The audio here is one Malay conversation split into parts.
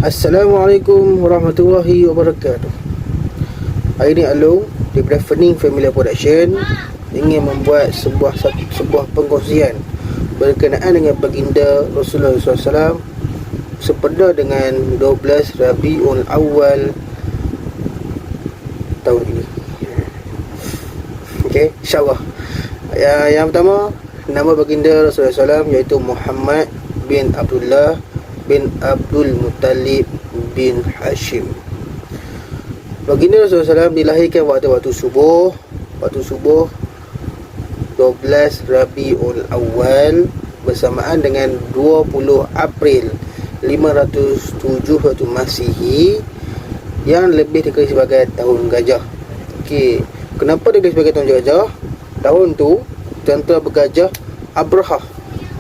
Assalamualaikum warahmatullahi wabarakatuh. Hari ini Alung daripada Fening Family Production ingin membuat sebuah pengkongsian berkenaan dengan baginda Rasulullah SAW sepeda dengan 12 Rabiul Awal tahun ini. Okey, insyaAllah. Yang pertama, nama baginda Rasulullah SAW iaitu Muhammad bin Abdullah bin Abdul Muttalib bin Hashim. Baginda Rasulullah SAW dilahirkan waktu subuh 12 Rabiul Awal bersamaan dengan 20 April 507 waktu Masihi, yang lebih dikenali sebagai tahun gajah. Okey, kenapa dikenali sebagai tahun gajah? Tahun tu tentera bergajah Abrahah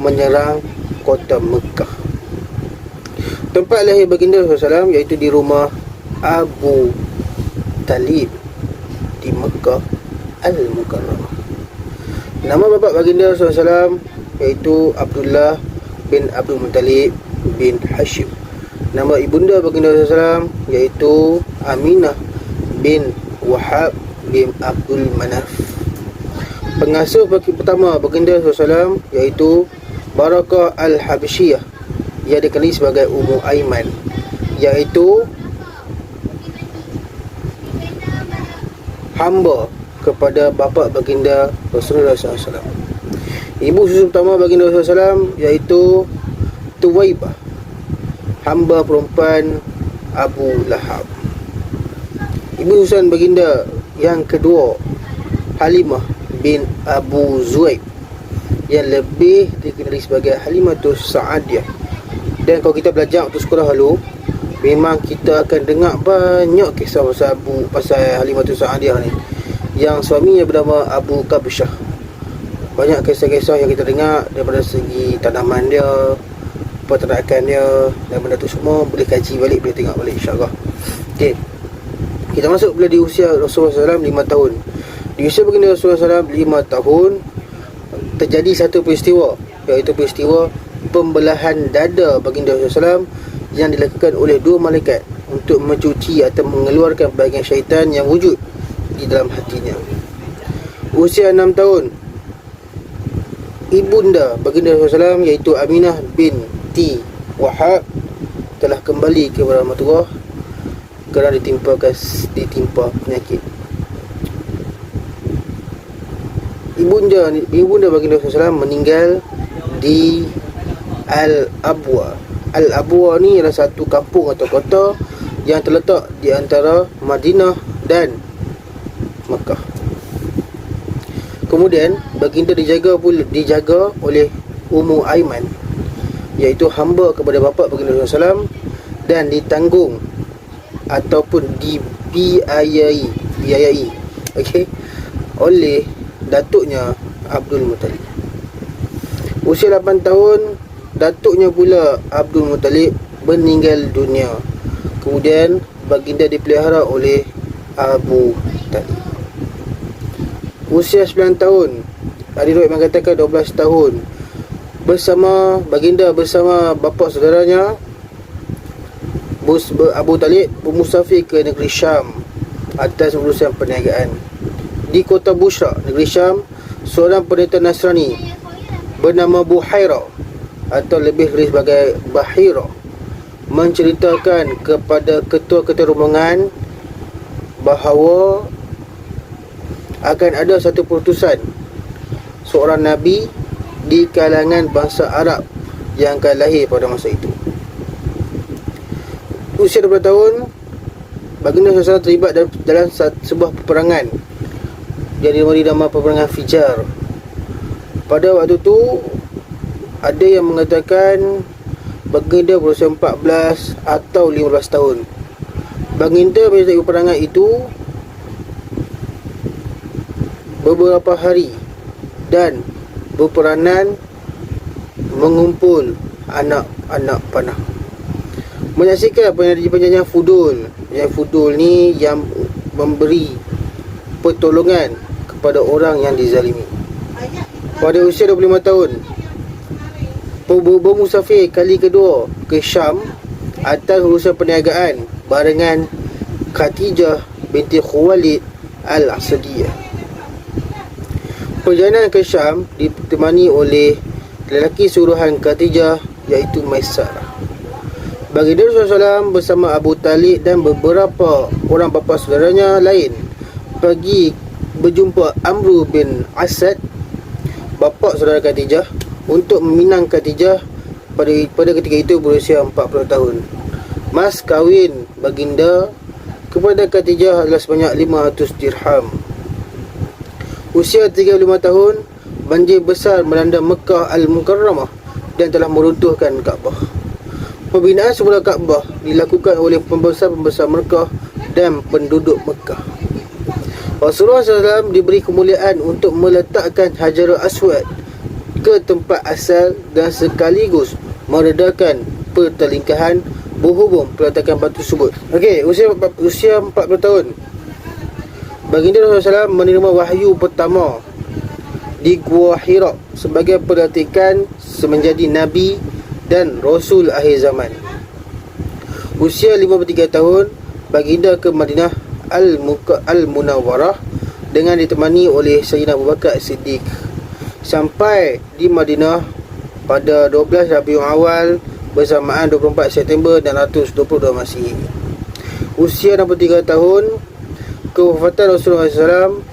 menyerang kota Mekah. Tempat lahir baginda Rasulullah SAW iaitu di rumah Abu Talib di Mekah Al-Mukarramah. Nama bapa baginda Rasulullah SAW iaitu Abdullah bin Abdul Muttalib bin Hashim. Nama ibunda baginda Rasulullah SAW iaitu Aminah bin Wahab bin Abdul Manaf. Pengasuh pertama baginda Rasulullah SAW iaitu Barakah Al-Habsyiyah, ia dikenali sebagai Ummu Aiman, iaitu hamba kepada bapa baginda Rasulullah SAW. Ibu susu pertama baginda Rasulullah SAW iaitu Tuwaibah, hamba perempuan Abu Lahab. Ibu susuan baginda yang kedua Halimah bin Abu Zuaib, yang lebih dikenali sebagai Halimatus Sa'adiyah. Dan kalau kita belajar waktu sekolah dulu, memang kita akan dengar banyak kisah pasal Halimatus Sa'adiyah ni, yang suaminya bernama Abu Kabsyah. Banyak kisah-kisah yang kita dengar daripada segi tanaman dia, peternakan dia, dan benda tu semua boleh kaji balik, boleh tengok balik, insyaAllah. Okey, kita masuk bila di usia Rasulullah SAW 5 tahun. Di usia baginda Rasulullah SAW 5 tahun, terjadi satu peristiwa, iaitu peristiwa pembelahan dada baginda Rasulullah SAW yang dilakukan oleh dua malaikat untuk mencuci atau mengeluarkan bahagian syaitan yang wujud di dalam hatinya. Usia 6 tahun, ibunda baginda Rasulullah SAW iaitu Aminah binti Wahab telah kembali kepada rahmatullah kerana ditimpa penyakit. Ibunda baginda Rasulullah SAW meninggal di Al-Abwa. Al-Abwa ni adalah satu kampung atau kota yang terletak di antara Madinah dan Mekah. Kemudian baginda dijaga oleh Ummu Aiman, iaitu hamba kepada bapa baginda Rasulullah SAW, dan ditanggung ataupun dibiayai okey, oleh datuknya Abdul Muttalib. Usia 8 tahun, datuknya pula Abdul Muttalib meninggal dunia. Kemudian baginda dipelihara oleh Abu Talib. Usia 9 tahun, ada riwayat mengatakan 12 tahun, baginda bersama bapa saudaranya Abu Talib bermusafir ke negeri Syam atas urusan perniagaan. Di kota Busra, negeri Syam, seorang pendeta Nasrani bernama Buhairah atau lebih dikenali sebagai Bahira menceritakan kepada ketua-ketua rombongan bahawa akan ada satu perutusan seorang Nabi di kalangan bangsa Arab yang akan lahir pada masa itu. Usia 20 tahun, baginda SAW terlibat dalam sebuah peperangan yang diberi nama peperangan Fijar. Pada waktu tu ada yang mengatakan baginda berusia 14 atau 15 tahun. Baginda menyertai peperangan itu beberapa hari dan berperanan mengumpul anak-anak panah. Menyaksikan penyajian fudul. Yang fudul ni yang memberi pertolongan kepada orang yang dizalimi. Pada usia 25 tahun, bermusafir kali kedua ke Syam atas urusan perniagaan barengan Khadijah binti Khuwailid Al-Asadiyah. Perjalanan ke Syam ditemani oleh lelaki suruhan Khadijah iaitu Maisarah. Baginda Rasulullah SAW bersama Abu Talib dan beberapa orang bapa saudaranya lain pergi berjumpa Amru bin Asad, bapa saudara Khadijah, untuk meminang Khadijah pada ketika itu berusia 40 tahun. Mas kahwin baginda kepada Khadijah adalah sebanyak 500 dirham. Usia 35 tahun, banjir besar melanda Mekah Al-Mukarramah dan telah meruntuhkan Kaabah. Pembinaan semula Kaabah dilakukan oleh pembesar-pembesar Mekah dan penduduk Mekah. Rasulullah SAW diberi kemuliaan untuk meletakkan Hajarul Aswad ke tempat asal dan sekaligus meredakan pertelingkahan berhubung peletakan batu tersebut. Okey, usia 40 tahun. Baginda Rasulullah SAW menerima wahyu pertama di Gua Hira sebagai pelatihan semenjadi Nabi dan Rasul akhir zaman. Usia 53 tahun, baginda ke Madinah Al-Munawwarah dengan ditemani oleh Sayyidina Abu Bakar Siddiq. Sampai di Madinah pada 12 Rabiul Awal bersamaan 24 September dan 122 Masihi. Usia 63 tahun, kewafatan Rasulullah SAW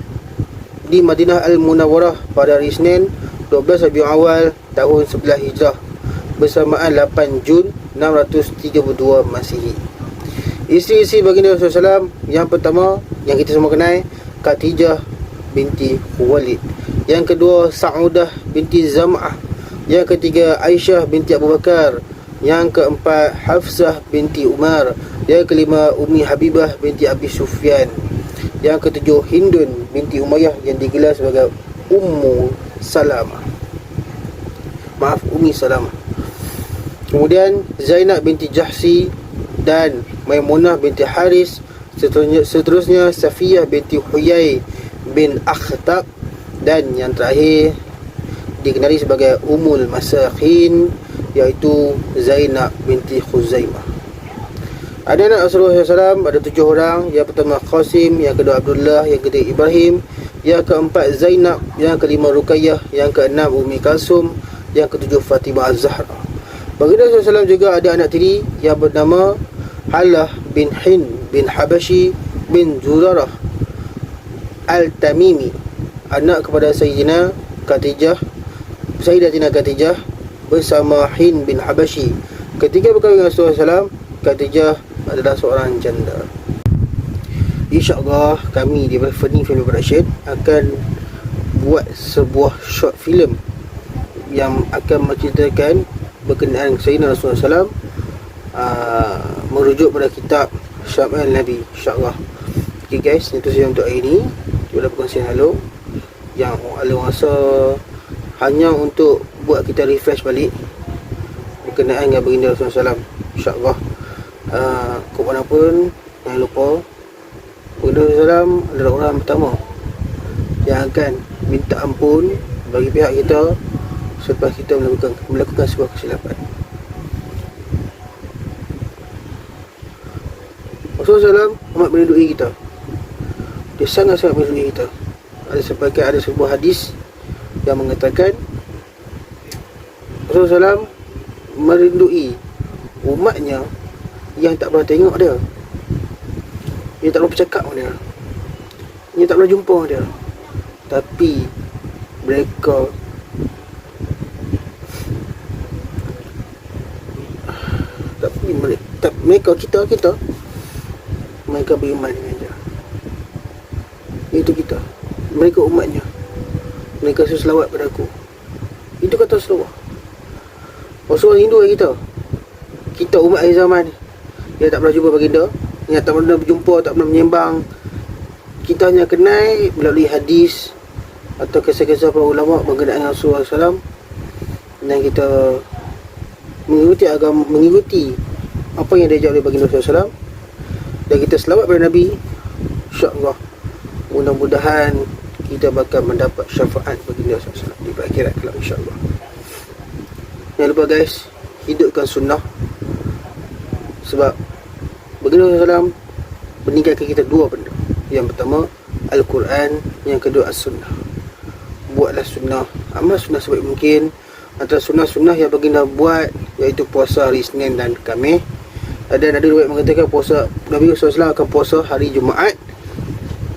di Madinah Al-Munawwarah pada hari Isnin 12 Rabiul Awal tahun 11 Hijrah bersamaan 8 Jun 632 Masihi. Isteri-isteri baginda Rasulullah SAW yang pertama yang kita semua kenal, Khadijah binti Khuwailid. Yang kedua, Sa'udah binti Zam'ah. Yang ketiga, Aisyah binti Abu Bakar. Yang keempat, Hafsah binti Umar. Yang kelima, Ummi Habibah binti Abi Sufyan. Yang ketujuh, Hindun binti Umayyah yang digelar sebagai Ummu Salamah. Ummi Salamah. Kemudian Zainab binti Jahsi dan Maimunah binti Haris. Seterusnya Safiyah binti Huyai bin Akhtab. Dan yang terakhir dikenali sebagai Ummul Masakin, iaitu Zainab binti Khuzaimah. Anak-anak Rasulullah SAW ada 7 orang. Yang pertama Qasim, yang kedua Abdullah, yang ketiga Ibrahim, yang keempat Zainab, yang kelima Ruqayyah, yang keenam Ummi Kalsum, yang ketujuh Fatimah Az-Zahra. Baginda Rasulullah SAW juga ada anak tiri yang bernama Halah bin Hind bin Habashi bin Zurarah Al-Tamimi, anak kepada Sayyidatina Khadijah bersama Hind bin Habashi. Ketika berkahwin dengan Rasulullah SAW, Khadijah adalah seorang janda. InsyaAllah kami di Funny Film Production akan buat sebuah short film yang akan menceritakan berkenaan Sayyidina Rasulullah SAW, merujuk pada kitab Syama'il Nabi, insyaAllah. Okay guys, itu saja untuk hari ini. Kita berkongsi halo yang ada rasa hanya untuk buat kita refresh balik berkenaan dengan baginda Rasulullah SAW. InsyaAllah ke mana pun jangan lupa, baginda Rasulullah SAW adalah orang pertama yang akan minta ampun bagi pihak kita selepas kita melakukan sebuah kesilapan. Rasulullah SAW amat melindungi kita. Dia sangat-sangat melindungi kita. Ada sebuah hadis yang mengatakan Rasulullah SAW melindungi umatnya yang tak pernah tengok dia, dia tak pernah bercakap dengan dia, dia tak pernah jumpa dengan dia, tapi kita mereka beriman dengan dia. Itu kita, mereka umatnya, mereka selawat pada aku. Itu kata Rasulullah. Rasulullah rindu kita. Kita umat akhir zaman, dia tak pernah jumpa baginda, dia tak pernah berjumpa, tak pernah menyembang. Kita hanya kenal melalui hadis atau kisah-kisah para ulama berkenaan Rasulullah SAW, dan kita mengikuti apa yang diajar oleh baginda Rasulullah SAW, dan kita selawat pada Nabi. InsyaAllah mudah-mudahan kita bakal mendapat syafaat baginda Rasulullah SAW di akhirat kelak, insyaAllah. Jangan lupa guys, hidupkan sunnah, Sebab baginda SAW meninggalkan kita dua benda. Yang pertama Al-Quran, yang kedua As-Sunnah. Buatlah sunnah, amal sunnah sebaik mungkin. Antara sunnah-sunnah yang baginda buat iaitu puasa hari Isnin dan Khamis. Dan ada riwayat mengatakan puasa Nabi SAW akan puasa hari Jumaat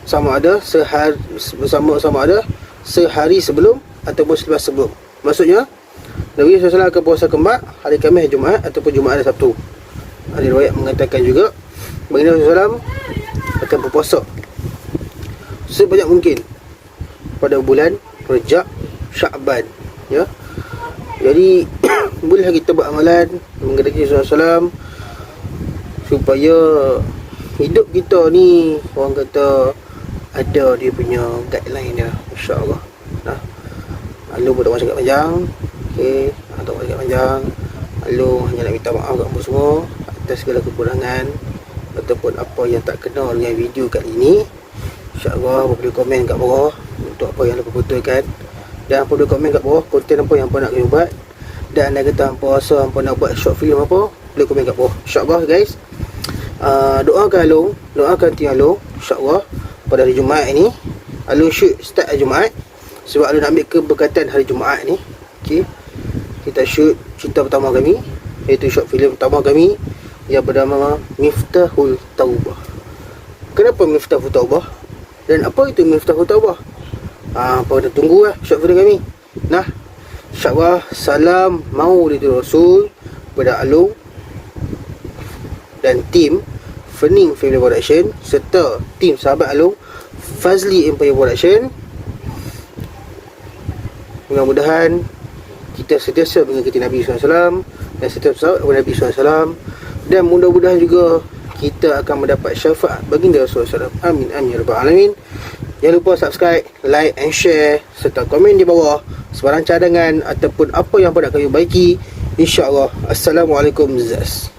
sama ada sehari sebelum ataupun selepas sebelum. Maksudnya Nabi SAW akan puasa kembali hari Khamis, Jumaat ataupun Jumaat dan Sabtu. Ada riwayat mengatakan juga baginda SAW akan berpuasa sebanyak mungkin pada bulan Rejab, Sya'ban, ya. Jadi boleh kita buat amalan mengikuti SAW supaya hidup kita ni orang kata ada dia punya guideline dia, insya-Allah. Nah, Alu pun tak mahu cakap panjang. Okey, tak mahu cakap panjang. Alu hanya nak minta maaf kat semua atas segala kekurangan ataupun apa yang tak kena dengan video kali ini. InsyaAllah boleh komen kat bawah untuk apa yang lepas betulkan. Dan boleh komen kat bawah konten apa yang hampa nak kena buat. Dan anda kata hampa rasa hampa nak buat short film apa, boleh komen kat bawah. InsyaAllah guys, doakan Along, doakan Ting Along, InsyaAllah pada hari Jumaat ni. Along shoot start hari Jumaat sebab Along nak ambil keberkatan hari Jumaat ni. Okay, kita shoot cerita pertama kami, iaitu short film pertama kami yang bernama Miftahul Taubah. Kenapa Miftahul Taubah? Dan apa itu Miftahul Taubah? Apa kita tunggu lah short film kami. Nah, InsyaAllah salam Maulidur Rasul kepada Along dan tim Fening Family Production serta tim sahabat Along Fazli Empire Production. Mudah-mudahan kita sentiasa mengikuti Nabi SAW dan setiap sahabat Nabi SAW, dan mudah-mudahan juga kita akan mendapat syafaat baginda Rasulullah SAW. Amin amin ya rabbal alamin. Jangan lupa subscribe, like and share serta komen di bawah sebarang cadangan ataupun apa yang nak kami baiki. InsyaAllah. Assalamualaikum. Zas.